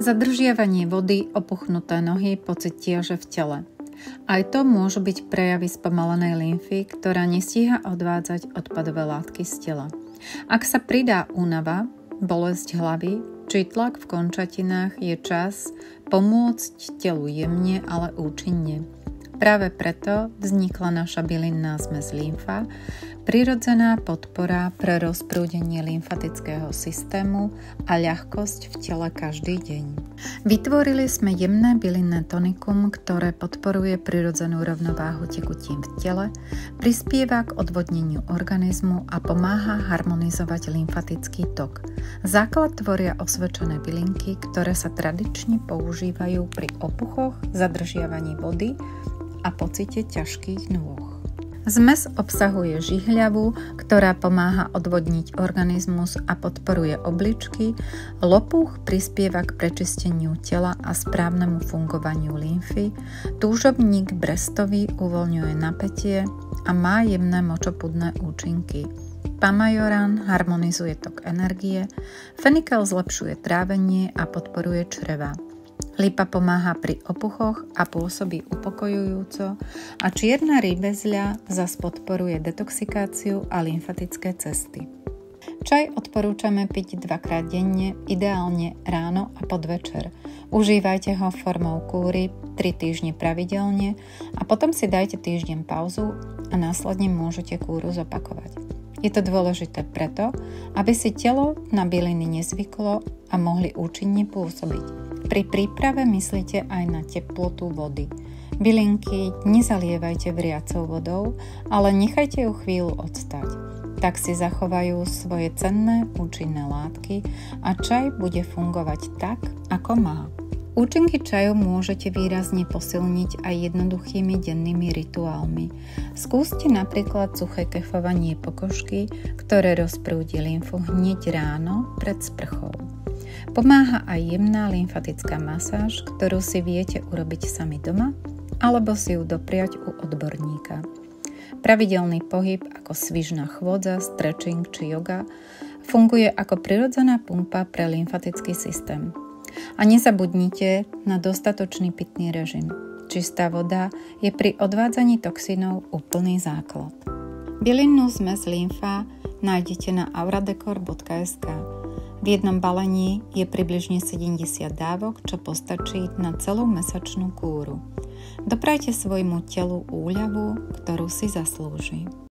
Zadržiavanie vody, opuchnuté nohy, pocit tieže v tele. Aj to môžu byť prejavy spomalenej lymfy, ktorá nestíha odvádzať odpadové látky z tela. Ak sa pridá únava, bolesť hlavy či tlak v končatinách, je čas pomôcť telu jemne, ale účinne. Práve preto vznikla naša bylinná zmes lymfa, prirodzená podpora pre rozprúdenie lymfatického systému a ľahkosť v tele každý deň. Vytvorili sme jemné bylinné tonikum, ktoré podporuje prirodzenú rovnováhu tekutín v tele, prispieva k odvodneniu organizmu a pomáha harmonizovať lymfatický tok. Základ tvoria osvedčené bylinky, ktoré sa tradične používajú pri opuchoch, zadržiavaní vody a pocite ťažkých nôh. Zmes obsahuje žihľavu, ktorá pomáha odvodniť organizmus a podporuje obličky, lopuch prispieva k prečisteniu tela a správnemu fungovaniu lymfy, túžobník brestový uvoľňuje napätie a má jemné močopudné účinky. Pamajoran harmonizuje tok energie, fenikel zlepšuje trávenie a podporuje čreva. Lipa pomáha pri opuchoch a pôsobí upokojujúco a čierna rýbezľa zas podporuje detoxikáciu a lymfatické cesty. Čaj odporúčame piť 2-krát denne, ideálne ráno a podvečer. Užívajte ho formou kúry 3 týždne pravidelne a potom si dajte týždeň pauzu a následne môžete kúru zopakovať. Je to dôležité preto, aby si telo na byliny nezvyklo a mohli účinne pôsobiť. Pri príprave myslite aj na teplotu vody. Bylinky nezalievajte vriacou vodou, ale nechajte ju chvíľu odstať. Tak si zachovajú svoje cenné účinné látky a čaj bude fungovať tak, ako má. Účinky čaju môžete výrazne posilniť aj jednoduchými dennými rituálmi. Skúste napríklad suché kefovanie pokožky, ktoré rozprúdi lymfu hneď ráno pred sprchou. Pomáha aj jemná lymfatická masáž, ktorú si viete urobiť sami doma, alebo si ju dopriať u odborníka. Pravidelný pohyb ako svižná chôdza, stretching či yoga funguje ako prirodzená pumpa pre lymfatický systém. A nezabudnite na dostatočný pitný režim. Čistá voda je pri odvádzaní toxínov úplný základ. Bylinnú zmes lymfa nájdete na auradecor.sk. V jednom balení je približne 70 dávok, čo postačí na celú mesačnú kúru. Doprajte svojmu telu úľavu, ktorú si zaslúži.